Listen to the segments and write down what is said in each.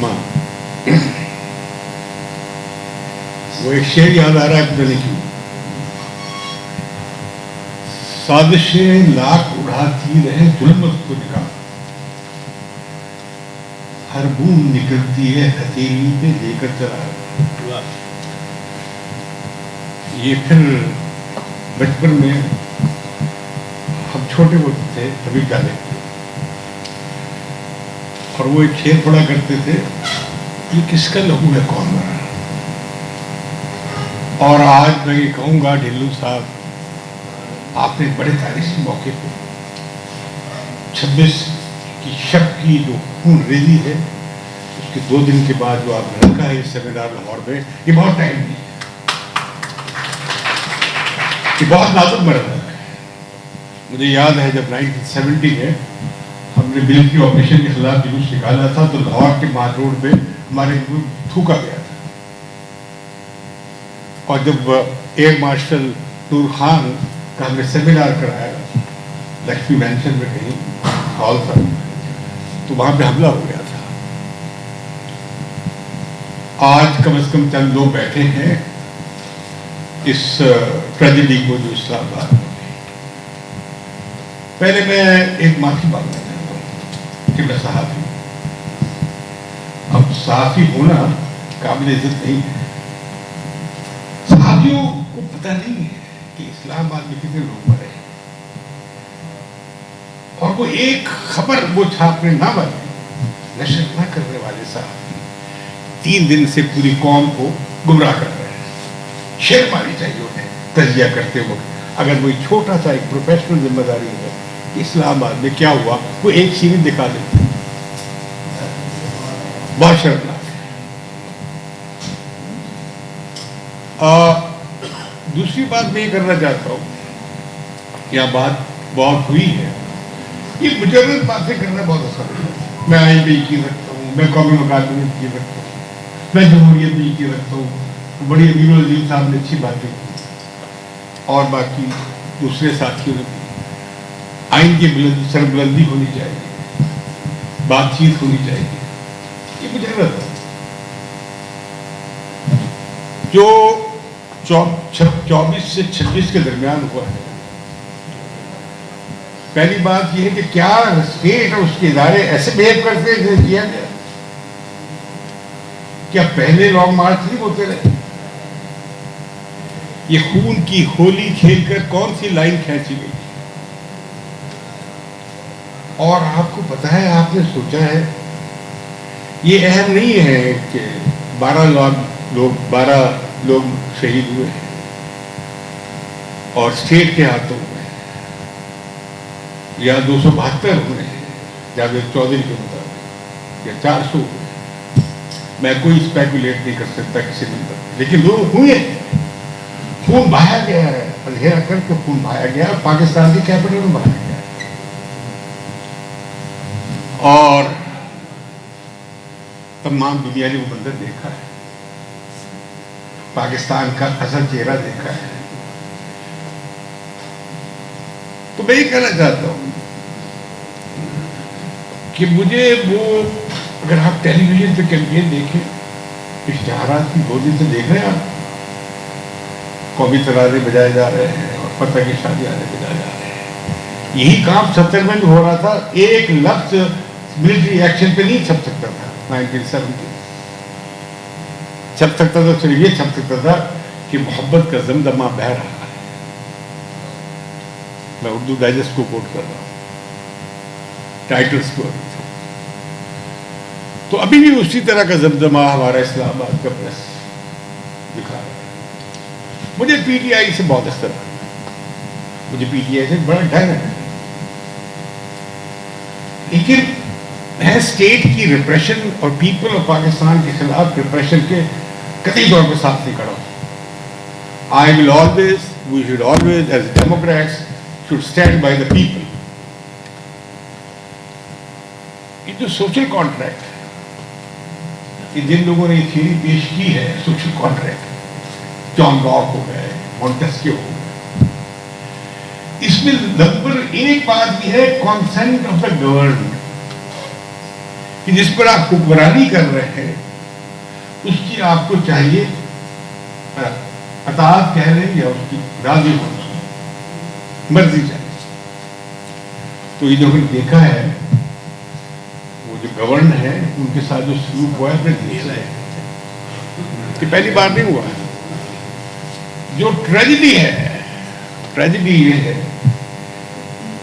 رحمان، وہ ایک شعر یاد آ رہا ہے پتہ نہیں کیوں، سازشیں لاکھ اڑاتی رہے ظلمت کو نکال، ہر بوند نکلتی ہے ہتھیلی پہ لے کر چلا۔ یہ پھر بچپن میں ہم چھوٹے ہوتے تھے تبھی کیا دیکھتے، اور وہ ایک شعر پڑھا کرتے تھے، یہ کس کا لہو ہے کون مرا۔ اور آج میں یہ کہوں گا ڈھلو صاحب، آپ نے بڑے تاریخی موقع پہ 26 کی شب کی جو خون ریزی ہے، اس کے 2 دن کے بعد جو آپ نے رکھا ہے یہ سیمینار لاہور میں، یہ بہت ٹائم نہیں ہے، یہ بہت نازک مرحلہ ہے۔ مجھے یاد ہے جب 1970 میں ہم نے بل کی آپریشن کے خلاف جلوس نکالا تھا تو لاہور کے مار روڈ پہ ہمارے تھوکا گیا تھا، اور جب ایئر مارشل نور خان کا ہم نے سیمینار کرایا لکشمی مینشن میں کہیں ہال تھا، تو وہاں پہ حملہ ہو گیا تھا۔ آج کم از کم چند لوگ بیٹھے ہیں اس ٹریجڈی کو جو اسلام آباد میں۔ پہلے میں ایک معافی مانگنا چاہتا ہوں کہ میں صحافی ہوں، اب صحافی ہونا قابل عزت نہیں ہے، صحافیوں کو پتہ نہیں ہے کہ اسلام آباد میں کتنے لوگ مرے، اور وہ ایک خبر وہ چھاپنے نہ والے، نشر نہ کرنے والے صحافی 3 دن سے پوری قوم کو گمراہ کر رہے ہیں۔ شعر ماری چاہیے انہیں تجزیہ کرتے وقت، اگر کوئی چھوٹا سا ایک پروفیشنل ذمہ داری ہے کہ اسلام آباد میں کیا ہوا، وہ ایک سیریز دکھا دیتے ہیں، بہت شرمناک ہے۔ دوسری بات میں یہ کرنا چاہتا ہوں، یہ بات بہت ہوئی ہے، یہ مجرد باتیں کرنا بہت آسان ہے۔ میں آئین بھی کی رکھتا ہوں، میں قومی مقاصد بھی کی رکھتا ہوں، میں جمہوریت بھی کی رکھتا ہوں، بڑی امیر العظیم صاحب نے اچھی باتیں کی، اور باقی دوسرے ساتھیوں نے بھی۔ آئین کی سربلندی ہونی چاہیے، بات چیت ہونی چاہیے، یہ مجرد ہے۔ جو 24 سے 26 کے درمیان ہوا ہے، پہلی بات یہ ہے کہ کیا اسٹیٹ اور اس کے ادارے ایسے بہیو کرتے ہیں جیسے کیا گیا؟ کیا پہلے لانگ مارچ نہیں ہوتے رہے؟ یہ خون کی ہولی کھیل کر کون سی لائن کھینچی گئی؟ اور آپ کو پتا ہے، آپ نے سوچا ہے، یہ اہم نہیں ہے کہ 12 لوگ شہید ہوئے ہیں اور اسٹیٹ کے ہاتھوں میں، یا 272 ہوئے ہیں جاوید چودھری کے مطابق، یا 400 ہوئے ہیں۔ میں کوئی اسپیکولیٹ نہیں کر سکتا کسی نمبر، لیکن لوگ ہوئے ہیں، خون بہایا گیا ہے، اندھیرا کر کے خون بہایا گیا، پاکستان کی کیپٹل میں بہایا گیا، اور تمام دنیا نے وہ منظر دیکھا ہے، پاکستان کا اصل چہرہ دیکھا ہے۔ تو میں یہ کہنا چاہتا ہوں کہ مجھے وہ، اگر آپ ٹیلی ویژن پہ کیمپین دیکھیں، اشتہارات کی 2 دن سے دیکھ رہے ہیں آپ، قومی ترانے بجائے جا رہے ہیں اور فتح کی شادیاں بجائے جا رہے ہیں۔ یہی کام 70 میں جو ہو رہا تھا، ایک لفظ ملٹری ایکشن پہ نہیں چھپ سکتا تھا 1970، چھپ سکتا تھا صرف یہ چھپ سکتا تھا کہ محبت کا زمزمہ بہہ رہا ہے۔ میں اردو ڈائجسٹ کو کوٹ کر رہا ہوں، ٹائٹلز کو۔ تو ابھی بھی اسی طرح کا زمزمہ ہمارا اسلام آباد کا پریس دکھا رہا ہے۔ مجھے پی ٹی آئی سے بہت اختلاف ہے، مجھے پی ٹی آئی سے بڑا ڈر ہے، لیکن میں اسٹیٹ کی ریپریشن اور پیپل آف پاکستان کے خلاف ریپریشن کے قطعی طور پر ساتھ نہیں کھڑا ہوں۔ I will always, we should always, as Democrats, should stand by the people. یہ جو سوشل کانٹریکٹ ہے، کہ جن لوگوں نے یہ تھیوری پیش کی ہے سوشل کانٹریکٹ، جان لاک ہو گئے، مونٹسکیو ہو گئے، اس میں نمبر ایک بات یہ ہے، کانسینٹ آف دا گورنمنٹ، کہ جس پر آپ حکمرانی کر رہے ہیں اس کی آپ کو چاہیے اطاعت کہہ لیں یا اس کی راضی ہونا مرضی چاہیے. تو یہ جو ہم نے دیکھا ہے وہ جو گورن ہے ان کے ساتھ جو سلوک ہوا ہے اپنے دیکھ رہے ہیں کہ پہلی بار نہیں ہوا ہے. جو ٹریجڈی ہے ٹریجڈی یہ ہے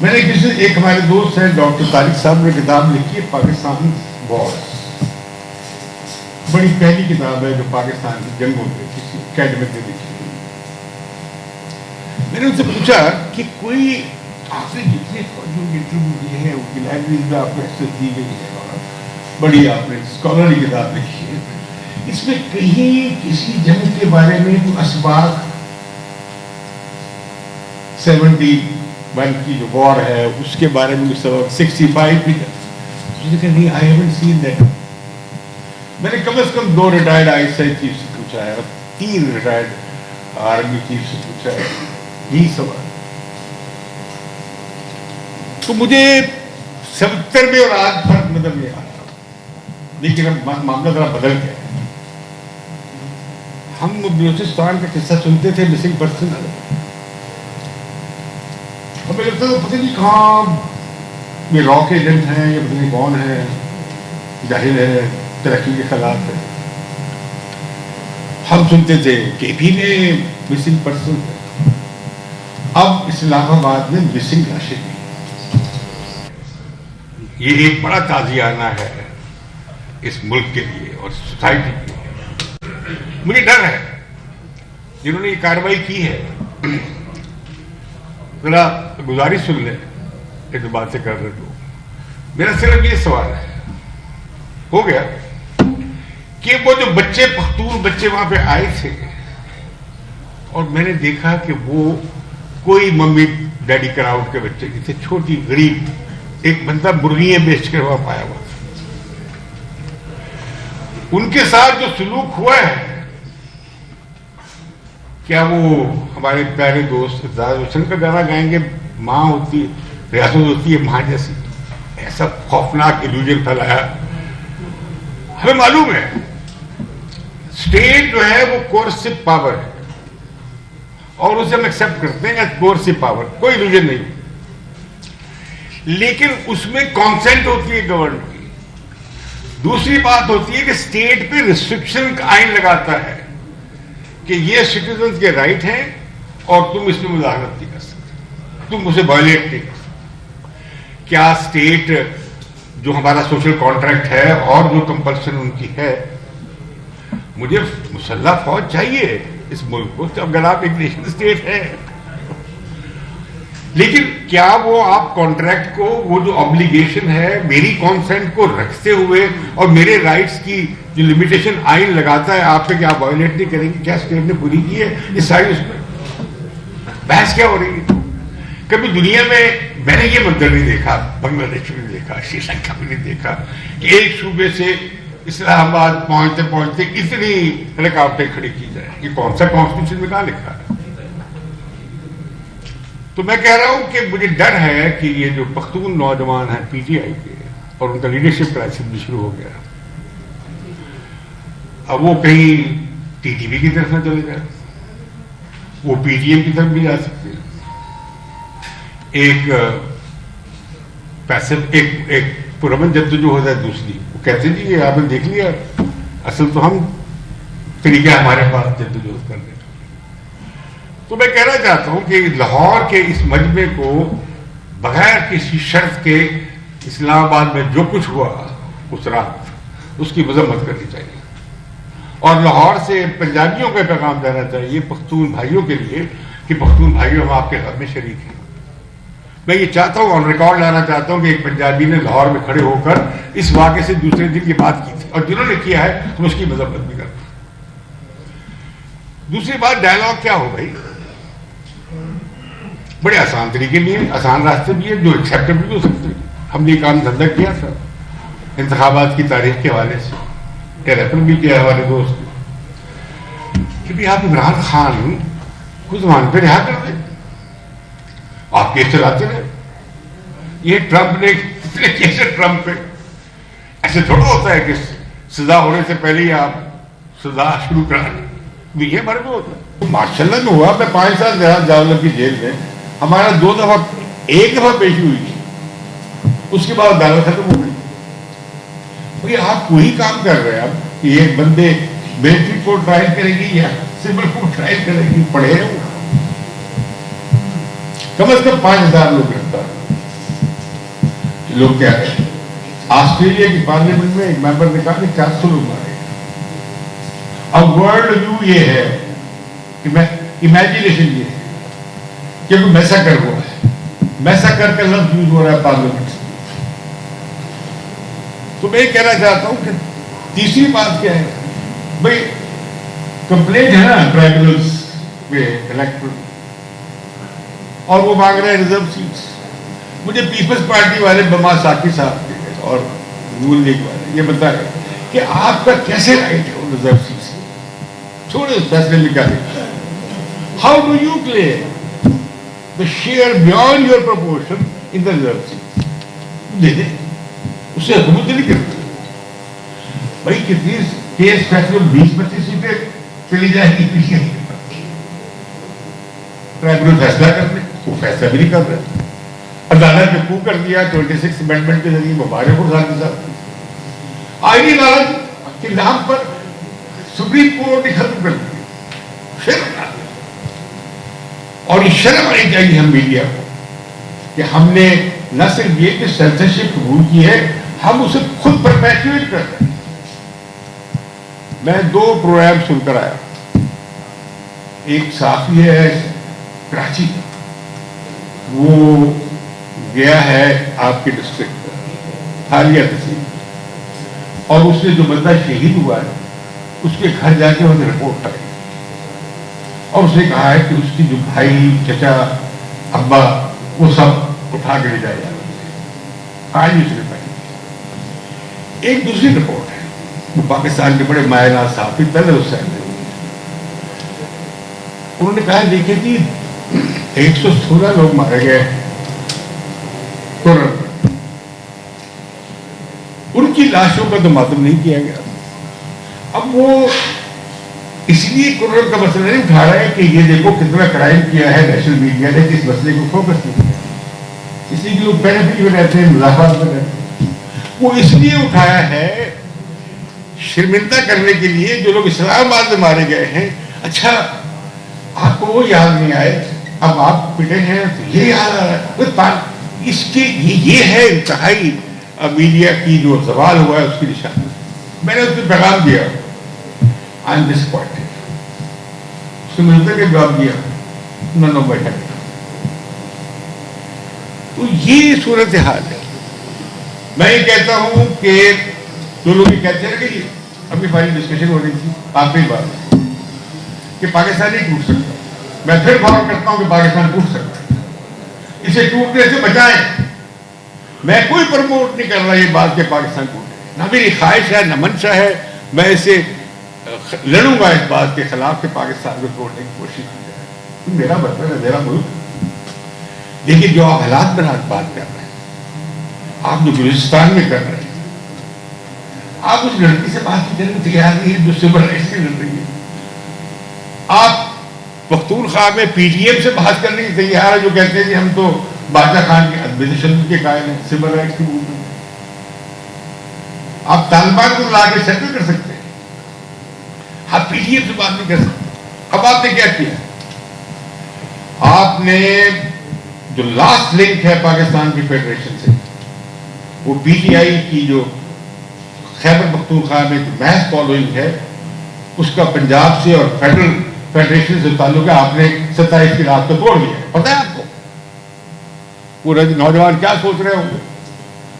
میں نے ایک ہمارے دوست ہیں ڈاکٹر طارق صاحب نے کتاب لکھی ہے پاکستان وارز. بڑی پہلی کتاب ہے جو پاکستان کی جنگوں پہ کسی اکیڈمک نے لکھی. میں نے ان سے پوچھا کہ کوئی آپ نے جتنے انٹرویو دیے ہیں ان کی لائبریری میں آپ کو ایکسس دی گئی ہے اور بڑی آپ نے اسکالرلی کتاب لکھی ہے, اس میں کہیں کسی جنگ کے بارے میں کوئی اسباق 71 کی جو وار ہے اس کے بارے میں 65 بھی ہے. نہیں, I haven't seen that. میں نے کم از کم 2 retired I S I chief سے پوچھا ہے اور 3 ریٹائرڈ آرمی چیف سے پوچھا ہے یہی سوال. تو مجھے 77 میں اور آج فرق نظر نہیں آ رہا, لیکن اب معاملہ ذرا بدل گیا ہے. ہم بلوچستان کا قصہ سنتے تھے مسنگ پرسن, ہمیں لگتا تھا پتہ نہیں کہاں یہ را کے ایجنٹ ہیں یا پتہ نہیں کون ہے, جاہل ہے, ترقی کے خلاف ہے. ہم سنتے تھے کہ بھی نے مسنگ پرسن ہے. اب اسلام آباد میں مسنگ لاشیں بھی. یہ ایک بڑا تازیانہ ہے اس ملک کے لیے اور سوسائٹی کے لیے. مجھے ڈر ہے جنہوں نے یہ کارروائی کی ہے ذرا گزارش سن لیں ایک بات سے کر رہے تو. میرا صرف یہ سوال ہے, ہو گیا کہ وہ جو بچے پختون بچے وہاں پہ آئے تھے اور میں نے دیکھا کہ وہ کوئی ممی ڈیڈی کراؤڈ کے بچے نہیں تھے, چھوٹی غریب ایک بندہ مرغیاں بیچ کر وہاں پایا ہوا تھا. ان کے ساتھ جو سلوک ہوا ہے کیا وہ ہمارے پیارے دوست زاہد حسین کا گانا گائیں گے, ماں ہوتی ریاست ہوتی ہے ماں جیسی, ایسا خوفناک ایلوژن پھیلایا. ہمیں معلوم ہے اسٹیٹ جو ہے وہ کورسو پاور ہے اور اسے ہم ایکسپٹ کرتے ہیں ایز کورسو پاور, کوئی ایلوژن نہیں, لیکن اس میں کانسینٹ ہوتی ہے گورنمنٹ کی. دوسری بات ہوتی ہے کہ اسٹیٹ پہ ریسٹرکشن کا آئین لگاتا ہے کہ یہ سٹیزنز کے رائٹ ہیں اور تم اس میں مداخلت نہیں کر سکتے, تم اسے وائلیٹ نہیں کر سکتے. کیا اسٹیٹ جو ہمارا سوشل کانٹریکٹ ہے اور جو کمپلشن ان کی ہے, مجھے مسلح فوج چاہیے اس ملک کو اگر آپ ایک نیشنل اسٹیٹ ہے, لیکن کیا وہ آپ کانٹریکٹ کو وہ جو آبلیگیشن ہے میری کانسینٹ کو رکھتے ہوئے اور میرے رائٹس کی جو لمیٹیشن آئین لگاتا ہے آپ پہ, کیا آپ وائلیٹ نہیں کریں گے؟ کیا اسٹیٹ نے پوری کی ہے اس ساری اس میں بحث کیا ہو رہی ہے؟ کبھی دنیا میں نے یہ منظر نہیں دیکھا, بنگلہ دیش میں نہیں دیکھا, سری لنکا میں نہیں دیکھا کہ ایک صوبے سے اسلام آباد پہنچتے پہنچتے اتنی رکاوٹیں کھڑی کی جائے. یہ کون سا کانسٹیٹیوشن میں کہاں لکھا ہے؟ تو میں کہہ رہا ہوں کہ مجھے ڈر ہے کہ یہ جو پختون نوجوان ہیں پی ٹی آئی کے اور ان کا لیڈرشپ کرائسس بھی شروع ہو گیا, اب وہ کہیں ٹی ٹی وی کی طرف نہ چلے جائے, وہ پی ٹی ایم کی طرف بھی جا سکتے ہیں. ایک پیسے ایک پرامن جدوجہد ہے دوسری, وہ کہتے ہیں جی آپ نے دیکھ لیا, اصل تو ہم طریقہ ہمارے پاس جدوجہد کرنے. تو میں کہنا چاہتا ہوں کہ لاہور کے اس مجمع کو بغیر کسی شرط کے اسلام آباد میں جو کچھ ہوا اس رات اس کی مذمت کرنی چاہیے, اور لاہور سے پنجابیوں کا پیغام دینا چاہیے پختون بھائیوں کے لیے کہ پختون بھائیوں ہم آپ کے غم میں شریک ہیں. میں یہ چاہتا ہوں, آن ریکارڈ لانا چاہتا ہوں کہ ایک پنجابی نے لاہور میں کھڑے ہو کر اس واقعے سے دوسرے دن یہ بات کی تھی, اور جنہوں نے کیا ہے ہم اس کی مذمت بھی کرتے ہیں. دوسری بات ڈائلاگ کیا ہو بھائی, بڑے آسان طریقے بھی ہیں, آسان راستے بھی ہیں جو ایکسیپٹیبل بھی ہو سکتے ہیں. ہم نے یہ کام دھندا کیا تھا انتخابات کی تاریخ کے حوالے سے, ٹیلیفون بھی کیا ہمارے دوست کہ بھی آپ عمران خان کو زمان پہ رہا کر دیں, آپ کیس چلاتے رہے. یہ ٹرمپ نے کتنے کیسے ٹرمپ پہ ایسے تھوڑا ہوتا ہے کہ سزا ہونے سے پہلے ہی آپ سزا شروع کرا دیں، یہ ہمارے کو ہوتا ہے. ماشاء اللہ میں ہوا، میں 5 سال رہا جاولر کی جیل میں. ہمارا 2 دفعہ، 1 دفعہ پیشی ہوئی تھی، اس کے بعد عدالت ختم ہو گئی. بھائی آپ وہی کام کر رہے ہیں آپ کہ ایک بندے ملٹری کورٹ ٹرائل کرے گی یا سول کورٹ ٹرائل کرے گی، پڑھے ہیں وہ. کم از کم 5000 لوگ گرفتار. لوگ کیا کہتے ہیں، آسٹریلیا کی پارلیمنٹ میں ایک ممبر نے کہا کہ 400 لوگ مارے. اب ورلڈ ویو یہ ہے کہ میں امیجنیشن یہ ہے کہ کوئی میساکر ہوا ہے، میساکر کا لفظ یوز ہو رہا ہے پارلیمنٹ سے. تو میں یہ کہنا چاہتا ہوں کہ تیسری بات کیا ہے، بھائی کمپلینٹ ہے نا ٹرائبلز پہ الیکٹرل، اور وہ مانگ رہے ہیں ریزرو سیٹس. مجھے پیپلز پارٹی والے بما ساکی صاحب کے اور نون لیگ والے یہ بتا رہے کہ آپ کا کیسے رائٹ ہے ان ریزرو سیٹس، چھوڑے اس فیصلے میں کیا دیکھا. How do you claim the share beyond your proportion in the reserve seat? دے دیں، اس سے حکومت نہیں کرتی. بھائی کتنی کیس فیصلے 20-25 سیٹیں چلی جائیں گی پیچھے، ٹرائبونل فیصلہ کر لیں، وہ فیصلہ بھی نہیں کر رہے. عدالت نے کو کر دیا 26 امینڈمنٹ کے ذریعے مبارک ہو ساتھ کے ساتھ. آئینی عدالت کے نام پر سپریم کورٹ نے ختم کر دیا. شرم آ گئی. اور یہ شرم آنی چاہیے ہم میڈیا کو کہ ہم نے نہ صرف یہ کہ سینسرشپ قبول کی ہے، ہم اسے خود پرپیچویٹ کر رہے ہیں. میں 2 پروگرام سن کر آیا. ایک صحافی ہے کراچی، وہ گیا ہے آپ کے ڈسٹرکٹ حالیہ تحصیل، اور اس نے جو بندہ شہید ہوا ہے اس کے گھر جا کے انہیں رپورٹ کرائی، اور اس نے کہا ہے کہ اس کی جو بھائی، چچا، ابا، وہ سب اٹھا کے لے جائے جا رہے ہیں. آج اس نے پائی. ایک دوسری رپورٹ ہے، وہ پاکستان کے بڑے مایہ ناز صحافی پہلے اس سے انہوں نے کہا دیکھیں جی 116 لوگ مارے گئے کرن، ان کی لاشوں کا تو ماتم نہیں کیا گیا. اب وہ اس لیے کرن کا مسئلہ نہیں اٹھا رہا ہے کہ یہ دیکھو کتنا کرائم کیا ہے نیشنل میڈیا نے، اس مسئلے کو فوکس نہیں کیا. اس لیے کہ لوگ بینیفٹ میں رہتے ہیں، مضافات میں رہتے ہیں. وہ اس لیے اٹھایا ہے شرمندہ کرنے کے لیے جو لوگ اسلام آباد میں مارے گئے ہیں. اچھا آپ کو وہ یاد نہیں آئے، اب آپ پٹے ہیں تو یہ یاد آ رہا ہے. اس کے یہ ہے انتہائی میڈیا کی جو زوال ہوا ہے اس کی نشانی. میں نے اس کو پیغام دیا آئی ایم ڈسپوائنٹڈ. اس نے ملتے کے جواب دیا نو بیٹھا. تو یہ صورتحال ہے. میں یہ کہتا ہوں کہ جو لوگ یہ کہتے ہیں کہ ابھی ہماری ڈسکشن ہو رہی تھی آخری بات کہ پاکستان نہیں ٹوٹ سکتا. میں پھر غور کرتا ہوں کہ پاکستان ٹوٹ سکتا ہے، اسے ٹوٹنے سے بچائیں. میں کوئی پروموٹ نہیں کر رہا یہ بات کہ پاکستان ٹوٹے، نہ میری خواہش ہے نہ منشا ہے. میں اسے لڑوں گا اس بات کے خلاف کہ پاکستان کو توڑنے کی کوشش کی جائے. میرا وطن ہے، میرا ملک. لیکن جو آپ حالات میں بات کر رہے ہیں، آپ جو بلوچستان میں کر رہے ہیں، آپ اس لڑکی سے بات کرنے میں تیار نہیں ہے جو سول رائٹس سے لڑ رہی ہے. آپ پختونخوا میں پی ٹی ایم سے بحث کرنے کی تیار ہے جو کہتے ہیں کہ ہم تو بادشاہ خان کے عدم تشدد کے قائل ہیں، سول رائٹس کی موومنٹ. آپ طالبان کو لا کے سیٹل کر سکتے ہیں، آپ پی ٹی ایم سے بات نہیں کر سکتے. اب آپ نے کیا کیا؟ آپ نے جو لاسٹ لنک ہے پاکستان کی فیڈریشن سے، وہ پی ٹی آئی کی جو خیبر پختونخوا میں محض فالوئنگ ہے، اس کا پنجاب سے اور فیڈرل فیڈریشن سے تعلق ہے. آپ نے 27 کی رات کو توڑ دیا. پتہ ہے آپ کو پورا نوجوان کیا سوچ رہے ہوں گے؟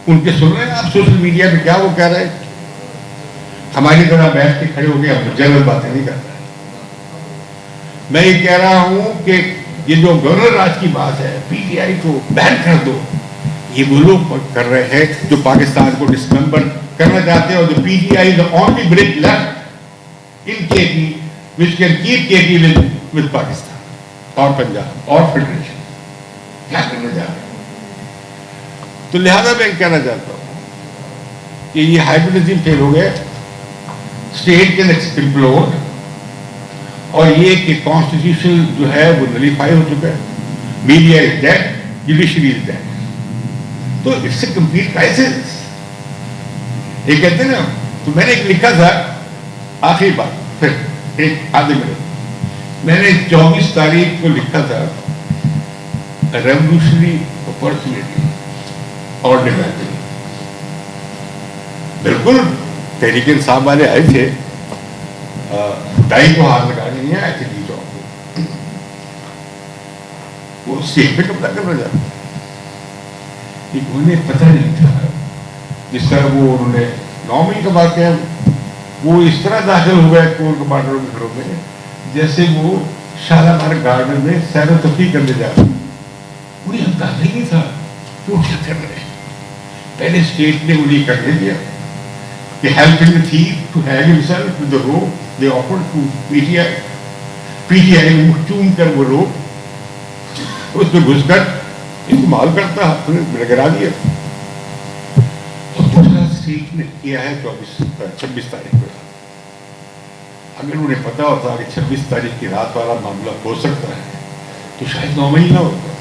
ان کے سن رہے ہیں آپ سوشل میڈیا پہ کیا وہ کہہ رہے ہیں؟ ہماری طرح بیٹھ کے کھڑے ہو کے ہم جنرل باتیں نہیں کر رہے. میں یہ کہہ رہا ہوں کہ یہ جو گورنر راج کی بات ہے، پی ٹی آئی کو بین کر دو، یہ وہ لوگ کر رہے ہیں جو پاکستان کو ڈسممبر کرنا چاہتے ہیں. اور جو P T I the only bridge left in KP which can keep KP with Pakistan اور پنجاب اور فیڈریشن کیا کرنا چاہ رہے ہیں. تو لہذا میں کہنا چاہتا ہوں کہ یہ ہائبرڈزم فیل ہو گیا, اسٹیٹ کین امپلوڈ, اور یہ کہ کانسٹیٹیوشن جو ہے وہ نلیفائی ہو چکا ہے, media is dead, judiciary is dead. تو اس سے کمپلیٹ کرائسس. یہ کہتے ہیں نا, تو میں نے ایک لکھا تھا, آخری بات پھر ایک آدھے منٹ, میں نے 24 تاریخ کو لکھا تھا ریولیوشنری اپرچونٹی اور ڈیموکریسی. بالکل تحریک انصاف والے آئے تھے, دائی کو ہاتھ لگانے نہیں آئے تھے ڈی چوک کو, وہ اسٹیج پہ قبضہ کرنا چاہتے تھے. انہیں پتہ نہیں تھا, جس طرح وہ انہوں نے 9 مئی کا واقعہ, وہ اس طرح داخل ہو گئے کور کمانڈروں کے گھروں میں جیسے وہ شالامار گارڈن میں سیر و تفریح کرنے جا رہے. انہیں اندازہ ہی نہیں تھا کہ وہ کیا کر رہے ہیں. پہلے اسٹیٹ نے انہیں کرنے دیا کہ helping the thief to hang himself with the rope they offered to PTI. PTI نے منہ چوم کر وہ روپ اس میں گھس کر استعمال کرتا ہاتھ میں گرا دیا. اور دوسرا اسٹیٹ نے کیا ہے 26 تاریخ کو. اگر انہیں پتا ہوتا کہ 26 تاریخ کی رات والا معاملہ ہو سکتا ہے تو شاید 9 مئی نہ ہوتا,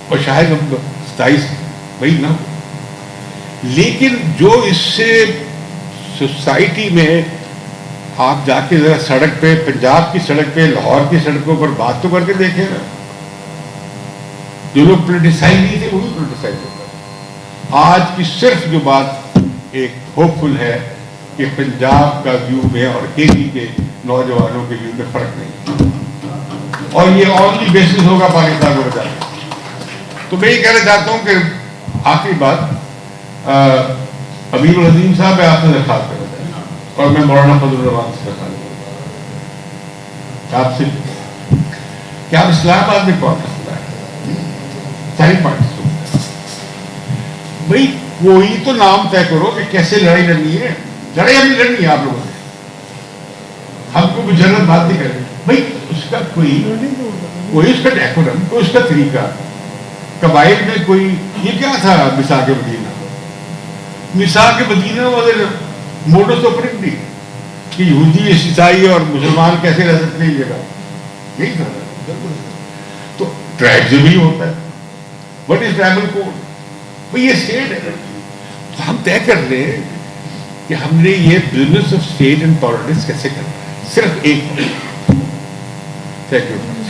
اور شاید 27 مئی نہ ہو. لیکن جو اس سے سوسائٹی میں آپ جا کے ذرا سڑک پہ, پنجاب کی سڑک پہ, لاہور کی سڑکوں پر بات تو کر کے دیکھیں نا. جو لوگ پولیٹیسائز نہیں تھے وہ بھی پولیٹیسائز ہوتا ہے. آج کی صرف جو بات ایک ہوپ فل ہے کہ پنجاب کا ویو میں اور کے پی کے نوجوانوں کے ویو میں فرق نہیں, اور یہ اونلی بیسس ہوگا پاکستان کو بچانے. تو میں یہ کہنا چاہتا ہوں کہ آخری بات, امیر العظیم صاحب میں آپ سے درخواست کرنا چاہتا ہوں, اور میں مولانا فضل الرحمان سے درخواست کرتا ہوں آپ سے کہ آپ اسلام آباد میں کون مسئلہ ہے, ساری پارٹی سے بھائی کوئی تو نام طے کرو کہ کیسے لڑائی لڑنی ہے. لڑائی ہم نہیں لڑنی ہے آپ لوگوں سے, ہم کو مجرد بات نہیں کرنی بھائی. اس کا کوئی اس کا ڈیکورم, کوئی اس کا طریقہ. قبائل میں کوئی یہ کیا تھا میثاق مدینہ, میثاق مدینہ والے موڈس آپرینڈی کہ یہودی عیسائی اور مسلمان کیسے رہ سکتے ہیں, یہ جگہ یہی تھا. تو ٹرائبز بھی ہوتا ہے, وٹ از ٹرائبل کوڈ, بھائی یہ اسٹیٹ ہے. تو ہم طے کر لیں کہ ہم نے یہ business of state and politics کیسے کرنا ہے, صرف ایک. Thank you.